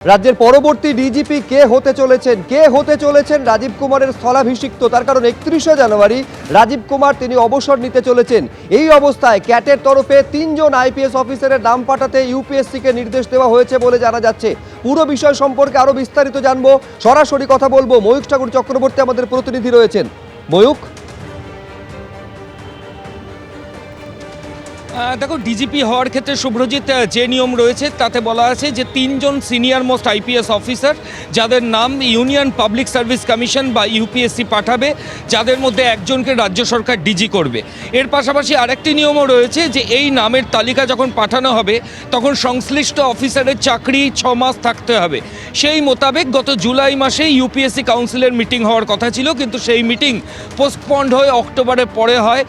রাজ্যের পরবর্তী ডিজিপি কে হতে চলেছেন রাজীব কুমারের স্থলাভিষিক্ত। তার কারণ 31শে জানুয়ারি রাজীব কুমার তিনি অবসর নিতে চলেছেন। এই অবস্থায় ক্যাটের তরফে 3 জন আইপিএস অফিসারের নাম পাঠাতে ইউপিএসসিকে নির্দেশ দেওয়া হয়েছে বলে জানা যাচ্ছে। পুরো বিষয় সম্পর্কে আরো বিস্তারিত জানবো, সরাসরি কথা বলবো। ময়ূক ঠাকুর চক্রবর্তী আমাদের প্রতিনিধি রয়েছেন। ময়ূক, দেখো, ডিজিপি হওয়ার ক্ষেত্রে শুভ্রজিৎ যে নিয়ম রয়েছে তাতে বলা আছে যে 3 জন সিনিয়র মোস্ট আইপিএস অফিসার যাদের নাম ইউনিয়ন পাবলিক সার্ভিস কমিশন বা ইউপিএসসি পাঠাবে, যাদের মধ্যে একজনকে রাজ্য সরকার ডিজি করবে। এর পাশাপাশি আরেকটি নিয়মও রয়েছে যে এই নামের তালিকা যখন পাঠানো হবে তখন সংশ্লিষ্ট অফিসারের চাকরি 6 মাস থাকতে হবে। সেই মোতাবেক গত জুলাই মাসে ইউপিএসসি কাউন্সিলের মিটিং হওয়ার কথা ছিল, কিন্তু সেই মিটিং পোস্টপন্ড হয়ে অক্টোবরের পরে হয়,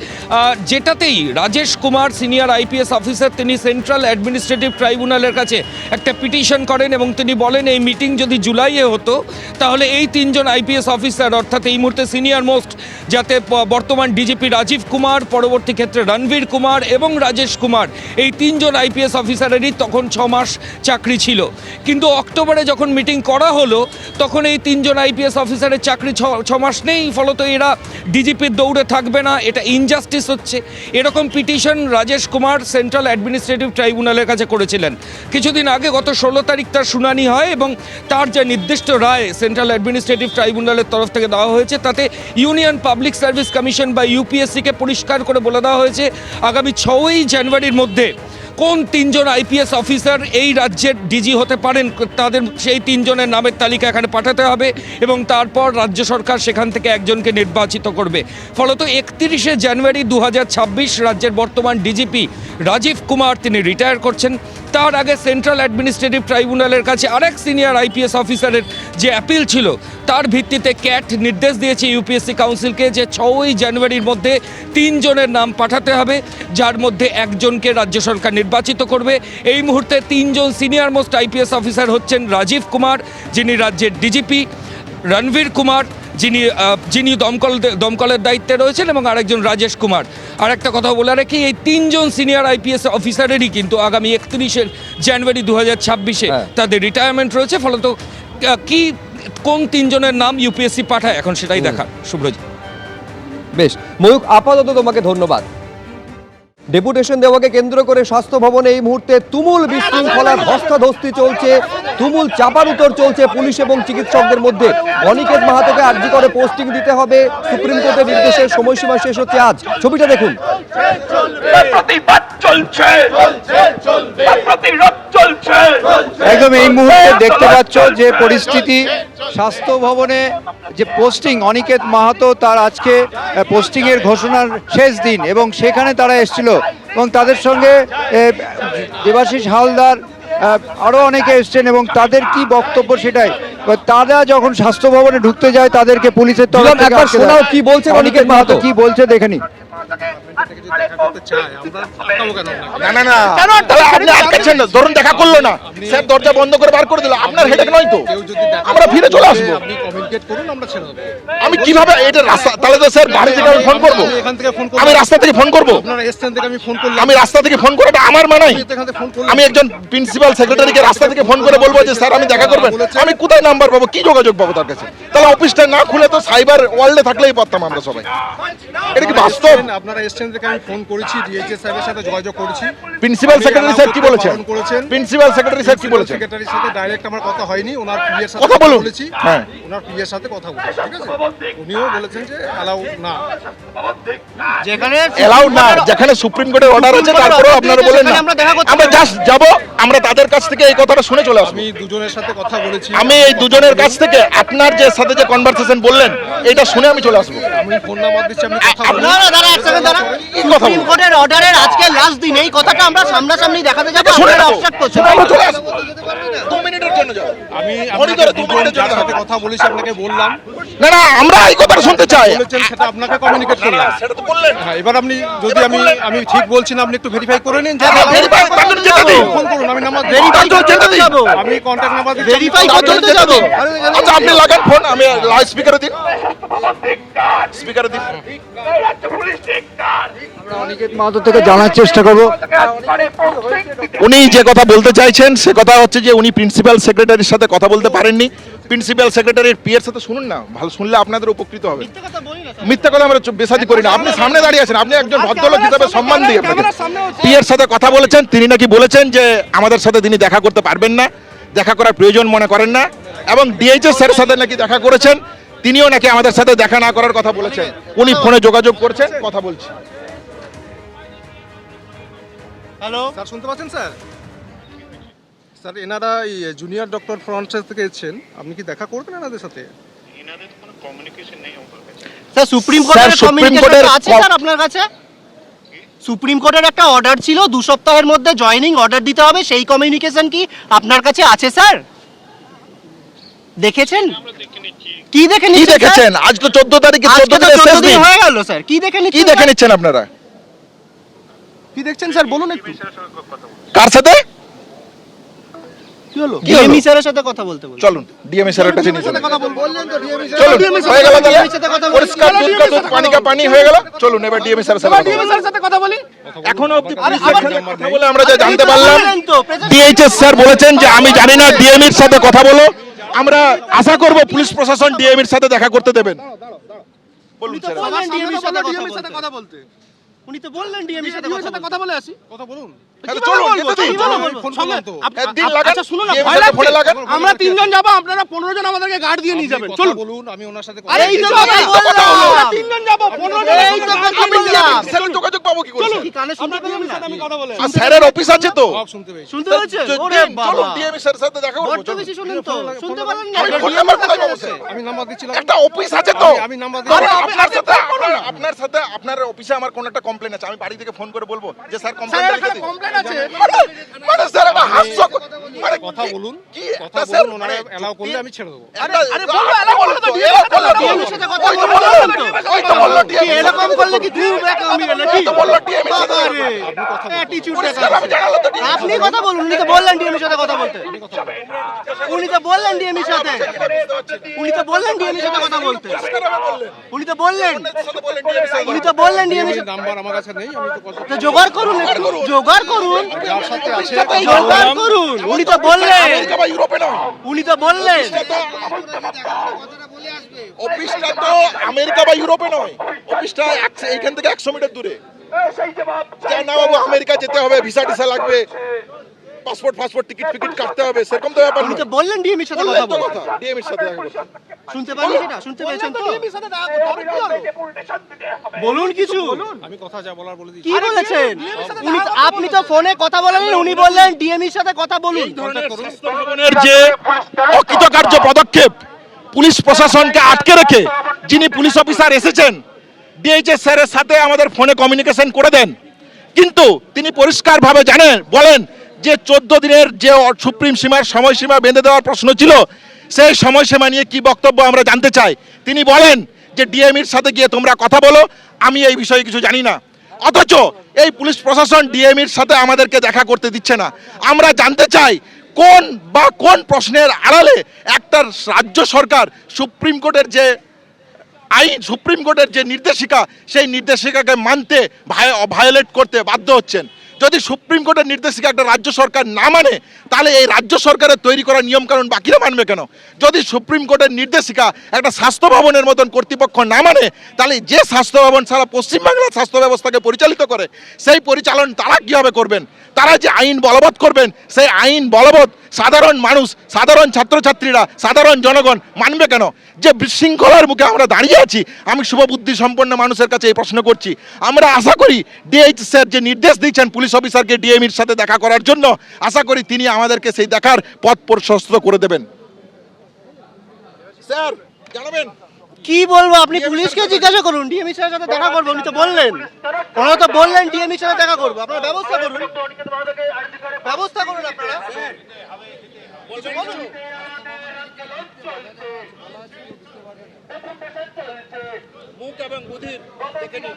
যেটাতেই Rajesh Kumar senior IPS officer তিনি সেন্ট্রাল অ্যাডমিনিস্ট্রেটিভ ট্রাইব্যুনালের কাছে একটা পিটিশন করেন এবং তিনি বলেন এই মিটিং যদি জুলাইয়ে হতো তাহলে এই 3 জন আইপিএস অফিসার অর্থাৎ এই মুহূর্তে সিনিয়র মোস্ট যাতে বর্তমান ডিজিপি রাজীব কুমার, পরবর্তী ক্ষেত্রে রণবীর কুমার এবং রাজেশ কুমার, এই 3 জন আইপিএস অফিসারেরই তখন 6 মাস চাকরি ছিল। কিন্তু অক্টোবরে যখন মিটিং করা হলো তখন এই 3 জন আইপিএস অফিসারের চাকরি 6 মাস নেই, ফলত এরা ডিজিপির দৌড়ে থাকবে না, এটা ইনজাস্টিস হচ্ছে, এরকম petition Rajesh Kumar central administrative ট্রাইব্যুনালের কাছে করেছিলেন। কিছুদিন আগে গত 16 তারিখ তার শুনানি হয় এবং তার যে নির্দিষ্ট রায় সেন্ট্রাল অ্যাডমিনিস্ট্রেটিভ ট্রাইব্যুনালের তরফ থেকে দেওয়া হয়েছে তাতে ইউনিয়ন পাবলিক সার্ভিস কমিশন বা ইউপিএসসিকে পরিষ্কার করে বলে দেওয়া হয়েছে আগামী 6ই জানুয়ারির মধ্যে কোন 3 জন আইপিএস অফিসার এই রাজ্যের ডিজি হতে পারেন তাদের সেই 3 জনের নামের তালিকা এখানে পাঠাতে হবে এবং তারপর রাজ্য সরকার সেখান থেকে একজনকে নির্বাচিত করবে। ফলত 31শে জানুয়ারি 2026 রাজ্যের বর্তমান ডিজিপি রাজীব কুমার তিনি রিটায়ার করছেন। তার আগে সেন্ট্রাল অ্যাডমিনিস্ট্রেটিভ ট্রাইব্যুনালের কাছে আরেক সিনিয়র আইপিএস অফিসারের যে অ্যাপিল ছিল তার ভিত্তিতে ক্যাট নির্দেশ দিয়েছে ইউপিএসসি কাউন্সিলকে যে 6ই জানুয়ারির মধ্যে 3 জনের নাম পাঠাতে হবে, যার মধ্যে একজনকে রাজ্য সরকার নির্বাচিত করবে। এই মুহূর্তে 3 জন সিনিয়র মোস্ট আইপিএস অফিসার হচ্ছেন রাজীব কুমার যিনি রাজ্যের ডিজিপি, রণবীর কুমার যিনি দমকলের দায়িত্বে রয়েছেন এবং আরেকজন রাজেশ কুমার। আরেকটা কথা বলে রাখি, এই 3 জন সিনিয়র আইপিএস অফিসারেরই কিন্তু আগামী 31শে জানুয়ারি 2026 তাদের রিটায়ারমেন্ট রয়েছে। ফলত কোন 3 জনের নাম ইউপিএসসি পাঠায় এখন সেটাই দেখা। শুভ্রজিৎ, বেশ ময়ূক, আপাতত তোমাকে ধন্যবাদ। ডেপুটেশন দেওয়াকে কেন্দ্র করে স্বাস্থ্য ভবনে এই মুহূর্তে তুমুল বিশৃঙ্খলার ধস্তাধস্তি চলছে, তুমুল চাপানুতর চলছে পুলিশ এবং চিকিৎসকদের মধ্যে। অনিকেত মাহাতোকে আরজি করে পোস্টিং দিতে হবে, সুপ্রিম কোর্টের নির্দেশের সময়সীমা শেষ হচ্ছে আজ। ছবিটা দেখুন। একদম এই মুহূর্তে দেখতে পাচ্ছ যে পরিস্থিতি স্বাস্থ্য ভবনে যে পোস্টিং, অনিকেত মাহাতো তার আজকে পোস্টিংয়ের ঘোষণার শেষ দিন এবং সেখানে তারা এসেছিল এবং তাদের সঙ্গে দেবাশিস হালদার আরও অনেকে এসছেন এবং তাদের কি বক্তব্য সেটাই। তারা যখন স্বাস্থ্য ভবনে ঢুকতে যায় তাদেরকে পুলিশের তরফ থেকে কি বলছে অনিকেত মাহাতো, কি বলছে দেখে নি। ধরুন দেখা করলো না, স্যার দরজা বন্ধ করে বার করে দিল, আপনার হেডেক নয় তো, আমরা ফিরে চলে আসবো। আমি কিভাবে এটা রাস্তা, তাহলে তো স্যার বাড়ি থেকে আমি ফোন করবো, আমি রাস্তা থেকে ফোন করবো, আমি রাস্তা থেকে ফোন করাটা আমার মানাই। আমি একজন প্রিন্সিপাল সেক্রেটারিকে রাস্তা থেকে ফোন করে বলবো যে স্যার আমি দেখা করবেন, আমি কোথায় নাম্বার পাবো, কি যোগাযোগ পাবো তার কাছে? তাহলে অফিসটা না খুলে তো সাইবার ওয়ার্ল্ডে থাকলেই পারতাম আমরা সবাই। এটা কি বাস্তব? আপনারা এসছেন থেকে আমি ফোন করেছি, ডিএইচএস সাহেবের সাথে যোগাযোগ করেছি। প্রিন্সিপাল সেক্রেটারি স্যার কি বলেছেন? প্রিন্সিপাল সেক্রেটারি স্যার কি বলেছেন? সেক্রেটারির সাথে ডাইরেক্ট আমার কথা হয়নি, ওনার পিএর সাথে কথা বলেছি। হ্যাঁ, ওনার পিএর সাথে কথা বলেছি, ঠিক আছে? উনিও বলেছেন যে অ্যালাউ না, যেখানে অ্যালাউ না, যেখানে সুপ্রিম কোর্টের অর্ডার আছে তারপরেও আপনারা বলেন না। আমরা জাস্ট যাব, আমরা তাদের কাছ থেকে এই কথাটা শুনে চলে আসবো। আমি দুজনের সাথে কথা বলেছি, আমি এই দুজনের কাছ থেকে আপনার যে সাথে যে কনভারসেশন বললেন এটা শুনে আমি চলে আসবো। আমি ফোন নাম্বার দিচ্ছি, আপনি কথা বলুন। সুপ্রিম কোর্টের অর্ডারের আজকে লাস্ট দিন, এই কথাটা আমরা সামনাসামনি দেখাতে যাবো, আপনারা অবজেক্ট করছেন। আমরা চলে আসবো 2 মিনিটের জন্য যাব। আমি আপনাদের দুজনের সাথে কথা বলেছি, আপনাকে বললাম। না না, আমরা এই কথাটা শুনতে চাই। বলেছেন সেটা আপনাকে কমিউনিকেট করলাম, সেটা তো বললেন। হ্যাঁ, এবার আপনি যদি আমি ঠিক বলছি না, আপনি একটু ভেরিফাই করে নিন। ভেরিফাই করতে যেতে দিন, ফোন করুন, আমি নাম্বার ভেরিফাই করতে যেতে দিন, আমি কন্টাক্ট নাম্বার ভেরিফাই করতে যাব। আচ্ছা আপনি লাগান ফোন, আমি লাউড স্পিকারে দিন। স্পিকারে দিন। আমরা অনিকেত মাহাতো থেকে জানার চেষ্টা করব। উনি যে কথা বলতে চাইছেন সে কথা হচ্ছে যে উনি প্রিন্সিপাল সেক্রেটারির সাথে কথা বলতে পারেননি। প্রিন্সিপাল সেক্রেটারির পিএর সাথে শুনুন না, ভালো শুনলে আপনাদের উপকৃত হবে। মিথ্যা কথা আমরা বেসাজি করি না। আপনি সামনে দাঁড়িয়ে আছেন, আপনি একজন ভদ্রলোক হিসাবে সম্মান দিই আপনাকে। পিএর সাথে কথা বলেছেন, তিনি নাকি বলেছেন যে আমাদের সাথে তিনি দেখা করতে পারবেন না, দেখা করার প্রয়োজন মনে করেন না, এবং ডিএইচএস স্যারের সাথে নাকি দেখা করেছেন, তিনিও নাকি আমাদের সাথে দেখা না করার কথা বলেছেন। উনি ফোনে যোগাযোগ করছেন, কথা বলছি। হ্যালো, স্যার শুনতে পাচ্ছেন স্যার? স্যার এনারা এই জুনিয়র ডক্টর ফ্রন্টের থেকে এসেছেন, আপনি কি দেখা করবেন এনাদের সাথে? স্যার সুপ্রিম কোর্টের স্যার, সুপ্রিম কমিউনিকেশন কোর্টের আছে স্যার আপনার কাছে? সুপ্রিম কোর্টের একটা অর্ডার ছিল 2 সপ্তাহের মধ্যে জয়েনিং অর্ডার দিতে হবে, সেই কমিউনিকেশন কি আপনার কাছে আছে স্যার? দেখেছেন? কি দেখে কি নিচ্ছেন দেখেছেন? আজ তো 14 তারিখে, 14 দিনের শেষ দিন। হয়ে গেল স্যার, কি দেখে কি নিচ্ছেন? দেখে নিচ্ছেন আপনারা? কি দেখছেন স্যার বলুন একটু। কার সাথে? কি হলো? কি হলো? ডিএমই স্যারের সাথে কথা বলতে বলুন। চলুন ডিএমএ স্যারের কাছে নিয়ে চলুন। কথা বললেন তো ডিএমই চলুন, হয়ে গেল তাহলে। DME সাথে কথা বলুন। পরিষ্কার দুধ কা দুধ, পানি কা পানি হয়ে গেল। চলুন এবার ডিএমএ স্যারের সাথে কথা বলুন। স্যারের সাথে কথা বলি। এখনো অবধি পুলিশের সাথে কথা বলে আমরা যা জানতে পারলাম, বললেন তো, প্রেসেন্ট- ডিএইচএস স্যার বলেছেন যে আমি জানি না, ডিএমএর সাথে কথা বলো। আমরা আশা করব পুলিশ প্রশাসন ডিএমএর সাথে দেখা করতে দেবেন। বলুন উনি তো স্যার। বললেন DME সাথে কথা ডিএমই সাথে বলতে। কথা বলতে। উনি তো বললেন ডিএমই সাথে ডিএমই সাথে কথা কথা বলে আসি। কথা বলুন। তাহলে চলুন, যেতে দিন। কিভাবে বলবো? ফোন সঙ্গে- করলাম তো। একদিন লাগান, আচ্ছা শুনুন না, DMএর ভয় সাথে লাগছে। ফোনে লাগান। আমরা 3 জন যাব, আপনারা 15 জন আমাদেরকে গার্ড দিয়ে নিয়ে যাবেন। চলুন বলুন, আমি ওনার সাথে আরে এই তো কথা কথা বলবো। বললাম। আমরা 3 জন যাব, 15 জন এই তো কথা আমি বললাম। স্যারের যোগাযোগ পাবো কি করে? কি কানে শুনতে পেলাম না? আমি কথা বলে আর স্যারের অফিস আছে তো। সব শুনতে পেয়েছি। শুনতে পাচ্ছেন? চলুন, ওরে বাবা, ডিএমএ স্যারের সাথে দেখা করবো। বড্ড চলুন। বেশি শুনেন তো, শুনতে পারেন না? আমি ফোন নাম্বার কোথায় পাবো স্যার? আমি নাম্বার দিচ্ছিলাম। একটা অফিস আছে তো। আমি নাম্বার আরে দিচ্ছি। আপনার সাথে আপনার অফিসে আমার কোন একটা কমপ্লেন আছে, আমি বাড়ি থেকে ফোন করে বলবো যে স্যার কমপ্লেন স্যার লিখে এখানে দিন। কমপ্লেন আছে। মানে স্যার এটা হাস্য, মানে কথা কি- বলুন, কি কথা একটা স্যার, বলুন, ওনারা মানে এলাও করলে আমি ছেড়ে দেবো। আরে বলবো, এলাও করলো তো, এলাও করলো তো। DMEর সাথে কথা ওই তো বলতে বললো, বললেন তো। ওই তো বললো কি DME এরকম করলে কি খুব আমি নাকি? ওই তো বললো DME সাথে বাবা দেখা রে, করতে। attitude পরিষ্কার দেখাচ্ছে। আমি জানালো তো DME আপনি কথা বলুন, উনি তো বললেন ডিএমির সাথে কথা বলতে। উনি তো বললেন ডিএমির সাথে, উনি তো বললেন ডিএমির সাথে কথা বলতে। উনি তো বললেন, উনি তো বললেন ডিএমির সাথে। নাম্বার আমার কাছে নেই, আমি তো কথা তো জোগাড় করুন একটু, জোগাড় করুন, যার সাথে আছে জোগাড় করুন। উনি তো বললেন, আমেরিকা বা ইউরোপে নয়, উনি তো বললেন। অফিসটা তো আমেরিকা বা ইউরোপে নয়, অফিসটা এইখান থেকে 100 মিটার দূরে। যার না বাবু আমেরিকা যেতে হবে, ভিসা টিসা লাগবে, পাসপোর্ট টিকিট ফিকিট কাটতে হবে, সেরকম তো ব্যাপার উনি নয়। তো বললেন ডিএমির সাথে বললেন কথা তো বলতে। কথা, ডিএমএর সাথে দেখা করতে। শুনতে পারেন সেটা? শুনতে পেয়েছেন তো? বলুন কিছু। আমি কথা যা বলার বলে দিচ্ছি। কি বলেছেন? উনি আপনি তো ফোনে কথা বলেন, উনি বললেন ডিএমির সাথে কথা বলুন। ভবনের যে অকৃতকার্য পদক্ষেপ, পুলিশ প্রশাসনকে আটকে রেখে যিনি পুলিশ অফিসার এসেছেন, ডিএইচএস স্যারের সাথে আমাদের ফোনে কমিউনিকেশন করে দেন, কিন্তু তিনি পরিষ্কারভাবে বলেন যে 14 দিনের যে সুপ্রিম সীমার সময়সীমা বেঁধে দেওয়ার প্রশ্ন ছিল, সেই সময়সীমা নিয়ে কি বক্তব্য আমরা জানতে চাই। তিনি বলেন যে ডিএমির সাথে গিয়ে তোমরা কথা বলো, আমি এই বিষয়ে কিছু জানি না। অথচ এই পুলিশ প্রশাসন ডিএমির সাথে আমাদেরকে দেখা করতে দিচ্ছে না। আমরা জানতে চাই কোন প্রশ্নের আড়ালে একটা রাজ্য সরকার সুপ্রিম কোর্টের যে আইন, সুপ্রিম কোর্টের যে নির্দেশিকা, সেই নির্দেশিকাকে মানতে ভায়োলেট করতে বাধ্য হচ্ছেন। যদি সুপ্রিম কোর্টের নির্দেশিকা একটা রাজ্য সরকার না মানে, তাহলে এই রাজ্য সরকারের তৈরি করা নিয়মকানুন বাকিরা মানবে কেন? যদি সুপ্রিম কোর্টের নির্দেশিকা একটা স্বাস্থ্য ভবনের মতন কর্তৃপক্ষ না মানে, তাহলে যে স্বাস্থ্য ভবন সারা পশ্চিমবাংলার স্বাস্থ্য ব্যবস্থাকে পরিচালিত করে, সেই পরিচালন তারা কীভাবে করবেন? তারা যে আইন বলবৎ করবেন, সেই আইন বলবৎ সাধারণ মানুষ, সাধারণ ছাত্রছাত্রীরা, সাধারণ জনগণ মানবে কেন? যে বিশৃঙ্খলার মুখে আমরা দাঁড়িয়ে আছি, আমি শুভবুদ্ধি সম্পন্ন মানুষের কাছে এই প্রশ্ন করছি। আমরা আশা করি ডিএইচ স্যার যে নির্দেশ দিচ্ছেন পুলিশ অফিসারকে ডিএমির সাথে দেখা করার জন্য, আশা করি তিনি আমাদেরকে সেই দেখার পথ প্রশস্ত করে দেবেন। স্যার জানাবেন কি বলবো? আপনি পুলিশকে জিজ্ঞাসা করুন, ডিএমির সাথে দেখা করবো। উনি তো বললেন, ওনারা তো বললেন ডিএমির সাথে দেখা করবো। আপনারা ব্যবস্থা করুন, ব্যবস্থা করুন আপনারা। মুখ এবং বুদ্ধির দেখে নিন।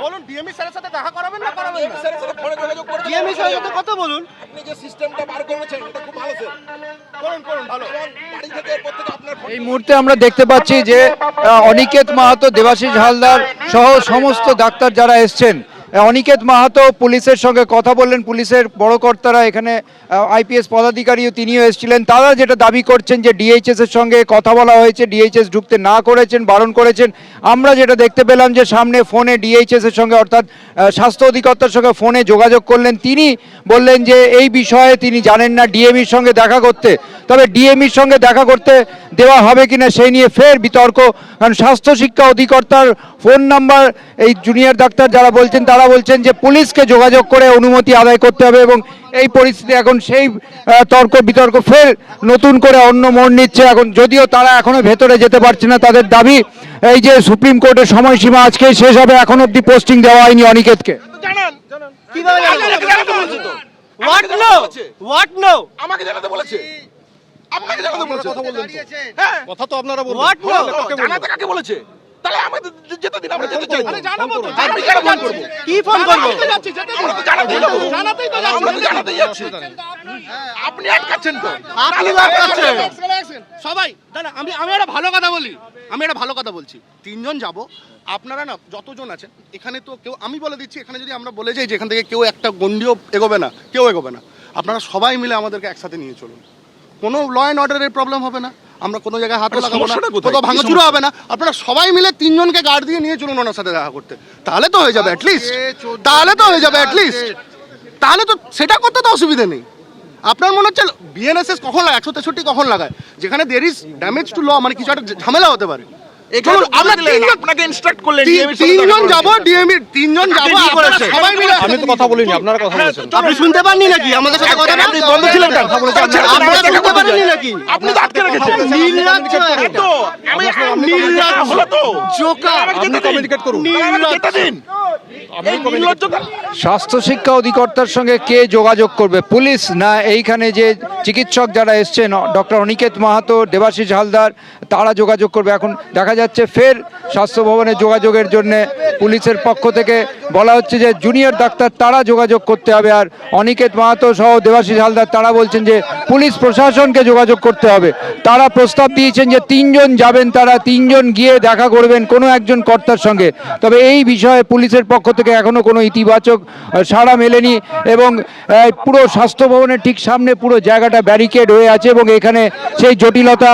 বলুন ডিএমই স্যারের সাথে দেখা করাবেন না করাবেন না? স্যারের সাথে ফোনে যোগাযোগ করে ডিএমির সাথে কথা বলুন। আপনি যে সিস্টেমটা বার করেছেন এটা খুব ভালো স্যার। করুন ভালো। এবং বাড়ি থেকে এরপর থেকে আপনার ফোন এই মুহূর্তে আমরা দেখতে পাচ্ছি যে অনিকেত মাহাতো, দেবাশিস হালদার সহ সমস্ত ডাক্তার যারা এসছেন, অনিকেত মাহাতো পুলিশের সঙ্গে কথা বললেন। পুলিশের বড় কর্তারা এখানে আইপিএস পদাধিকারীও তিনিও এসেছিলেন। তারা যেটা দাবি করছেন যে ডিএইচএস এর সঙ্গে কথা বলা হয়েছে, ডিএইচএস ঢুকতে না করেছেন, বারণ করেছেন। আমরা যেটা দেখতে পেলাম যে সামনে ফোনে ডিএইচএস এর সঙ্গে অর্থাৎ স্বাস্থ্য অধিকর্তার সঙ্গে ফোনে যোগাযোগ করলেন। তিনি বললেন যে এই বিষয়ে তিনি জানেন না, ডিএমইর সঙ্গে দেখা করতে, তবে ডিএমইর সঙ্গে দেখা করতে দেওয়া হবে কিনা সেই নিয়ে ফের বিতর্ক। কারণ স্বাস্থ্য শিক্ষা অধিকর্তার ফোন নাম্বার এই জুনিয়র ডাক্তার যারা বলছেন তারা বলছেন যে পুলিশকে যোগাযোগ করে অনুমতি আদায় করতে হবে, এবং এই পরিস্থিতি এখন সেই তর্ক বিতর্ক ফের নতুন করে অন্য মোড় নিচ্ছে। এখন যদিও তারা এখনো ভেতরে যেতে পারছে না, তাদের দাবি এই যে সুপ্রিম কোর্টের সময়সীমা আজকে শেষ হবে, এখন অব্দি পোস্টিং দেওয়া হয়নি অনিকেতকে। কিভাবে হোয়াট নো হোয়াট নো আমাকে জানাতে বলেছে, আপনাকে জানাতে বলেছে। কথা বললেন তো। হ্যাঁ, কথা তো আপনারা বললেন। হোয়াট নো জানাতে কাকে বলেছে? তাহলে আমাদের যেতে দিন, আমরা যেতে চাই। আরে জানাবো তো। আমি কেন ফোন করবো? কি ফোন করবো? আমরা তো জানাতেই যাবো। আমরা তো জানাতেই যাচ্ছি। আপনি আটকাচ্ছেন তো। আপনি আটকাচ্ছেন। সবাই দাঁড়া, আমি একটা ভালো কথা বলছি। তিনজন যাব, আপনারা না যতজন আছেন এখানে, তো কেউ, আমি বলে দিচ্ছি, এখানে যদি আমরা বলে যাই যে এখান থেকে কেউ একটা গন্ডিও এগোবে না, কেউ এগোবে না। আপনারা সবাই মিলে আমাদেরকে একসাথে নিয়ে চলুন, কোনো ল অ্যান্ড অর্ডারের প্রবলেম হবে না, আমরা কোনো জায়গায় হাতও লাগাবো না, সমস্যাটা কোথায়? কোথাও ভাঙাচুরো হবে না। আপনারা সবাই মিলে তিনজনকে গার্ড দিয়ে নিয়ে চলুন ওনার সাথে দেখা করতে, তাহলে তো হয়ে যাবে অ্যাটলিস্ট, তাহলে তো সেটা করতে তো অসুবিধা নেই। আপনার মনে হচ্ছে বিএনএসএস কখন লাগায়, 163 কখন লাগায়, যেখানে দের ইজ ড্যামেজ টু ল, মানে কিছু একটা ঝামেলা হতে পারে। চলুন, আমরা আপনাকে ইনস্ট্রাক্ট করলেন, তিনজন যাবো, ডিএমই তিনজন যাবো, আপনারা সবাই মিলে। আমি তো কথা বলিনি, আপনারা কথা বলেছেন। আপনি শুনতে পাননি নাকি আমাদের সাথে কথা? আপনি বন্ধ ছিলেন কেন? আপনারা শুনতে পারেননি নাকি? আপনি তো আটকে রেখেছেন। নির্লজ্জ তো আমি নির্লজ্জ হলো তো। জোকার। আপনি কমিউনিকেট করুন। যেতে দিন। এই নির্লজ্জতা। স্বাস্থ্য শিক্ষা অধিকর্তার সঙ্গে কে যোগাযোগ করবে, পুলিশ না এইখানে যে চিকিৎসক যারা এসছেন ডক্টর অনিকেত মাহাতো, দেবাশিস হালদার, তারা যোগাযোগ করবে? এখন দেখা যাচ্ছে ফের স্বাস্থ্য ভবনে যোগাযোগের জন্য পুলিশের পক্ষ থেকে বলা হচ্ছে যে জুনিয়র ডাক্তার তারা যোগাযোগ করতে হবে, আর অনিকেত মাহাতো সহ দেবাশিস হালদার তারা বলছেন যে পুলিশ প্রশাসনকে যোগাযোগ করতে হবে। তারা প্রস্তাব দিয়েছেন যে তিনজন যাবেন, তারা তিনজন গিয়ে দেখা করবেন কোনো একজন কর্তার সঙ্গে। তবে এই বিষয়ে পুলিশের পক্ষ থেকে এখনো কোনো ইতিবাচক সাড়া মেলেনি, এবং পুরো স্বাস্থ্য ভবনের ঠিক সামনে পুরো জায়গাটা ব্যারিকেড হয়ে আছে, এবং এখানে সেই জটিলতা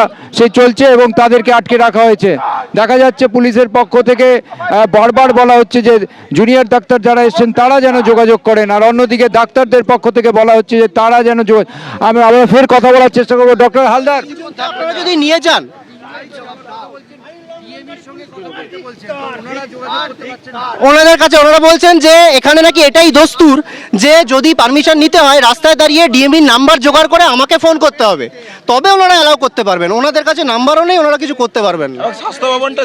চলছে এবং তাদেরকে আটকে রাখা হয়েছে। দেখা যাচ্ছে পুলিশের পক্ষ থেকে বারবার বলা হচ্ছে যে জুনিয়র ডাক্তার যারা এসছেন তারা যেন যোগাযোগ করেন, আর অন্যদিকে ডাক্তারদের পক্ষ থেকে বলা হচ্ছে যে তারা যেন আমি আবার ফের কথা বলার চেষ্টা করবো। ডক্টর হালদার, আপনারা যদি নিয়ে যান, ওনাদের কাছে ওনারা বলছেন যে এখানে নাকি এটাই দস্তুর যে যদি পারমিশন নিতে হয় রাস্তায় দাঁড়িয়ে ডিএমই নাম্বার জোগাড় করে আমাকে ফোন করতে হবে, তবে ওনারা অ্যালাউ করতে পারবেন। ওনাদের কাছে নাম্বারও নেই, ওনারা কিছু করতে পারবেন না। স্বাস্থ্য ভবনটা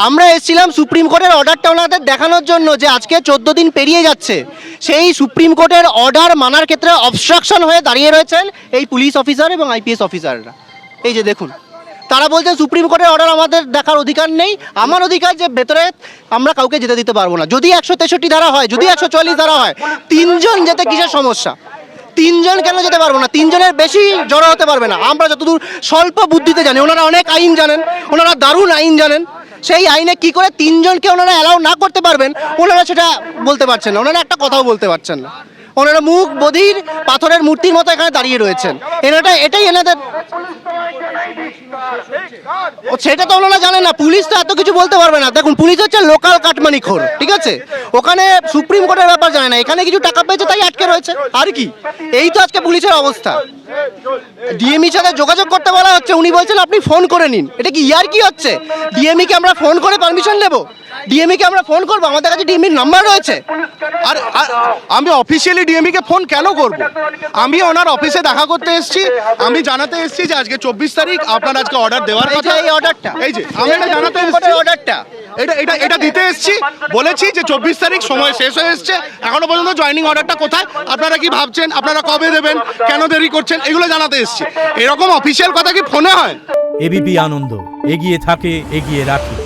আমরা এসেছিলাম সুপ্রিম কোর্টের অর্ডারটা ওনাদের দেখানোর জন্য যে আজকে 14 দিন পেরিয়ে যাচ্ছে, সেই সুপ্রিম কোর্টের অর্ডার মানার ক্ষেত্রে অবস্ট্রাকশন হয়ে দাঁড়িয়ে রয়েছেন এই পুলিশ অফিসার এবং আইপিএস অফিসাররা। এই যে দেখুন, তারা বলছে সুপ্রিম কোর্টের অর্ডার আমাদের দেখার অধিকার নেই। আমার অধিকার যে ভেতরে আমরা কাউকে যেতে দিতে পারবো না। যদি 163 ধারা হয়, যদি 144 ধারা হয়, তিনজন যেতে কিসের সমস্যা? তিনজন কেন যেতে পারবো না? তিনজনের বেশি জড়ো হতে পারবে না। আমরা যতদূর স্বল্প বুদ্ধিতে জানি, ওনারা অনেক আইন জানেন, ওনারা দারুণ আইন জানেন। সেই আইনে কি করে তিনজনকে ওনারা অ্যালাউ না করতে পারবেন ওনারা সেটা বলতে পারছেন না। ওনারা একটা কথাও বলতে পারছেন না। ওনারা মুখ বধির পাথরের মূর্তির মতো এখানে দাঁড়িয়ে রয়েছেন। এটাই এনাদের, সেটা তো ওনারা জানেন না। পুলিশ তো এত কিছু বলতে পারবে না। দেখুন, পুলিশ হচ্ছে লোকাল কাটমানি খোর, ঠিক আছে? ওখানে সুপ্রিম কোর্টের ব্যাপার জানে না, এখানে কিছু টাকা পেয়েছে তাই আটকে রয়েছে, আর কি? এই তো আজকে পুলিশের অবস্থা। ডিএমইর সাথে যোগাযোগ করতে বলা হচ্ছে, উনি বলছেন আপনি ফোন করে নিন। এটা কি ইয়ার কি হচ্ছে? ডিএমই কে আমরা ফোন করে পারমিশন নেবো? ডিএমই কে আমরা ফোন করবো? আমাদের কাছে ডিএমইর নাম্বার রয়েছে। আর আমি অফিসিয়ালি ডিএমই কে ফোন কেন করব? আমি ওনার অফিসে দেখা করতে এসেছি, আমি জানাতে এসেছি যে আজকে 24 তারিখ আপনার আজকে অর্ডার দেওয়ার কথা। এই অর্ডারটা, এই যে আমি এটা জানাতে এসেছি, অর্ডারটা এটা দিতে এসেছি। বলেছি যে 24 তারিখ সময় শেষ হয়ে এসছে, এখনো পর্যন্ত জয়েনিং অর্ডারটা কোথায়, আপনারা কি ভাবছেন, আপনারা কবে দেবেন, কেন দেরি করছেন, এগুলো জানাতে এসেছি। এরকম অফিসিয়াল কথা কি ফোনে হয়? এবিপি আনন্দ এগিয়ে থাকে, এগিয়ে রাখে।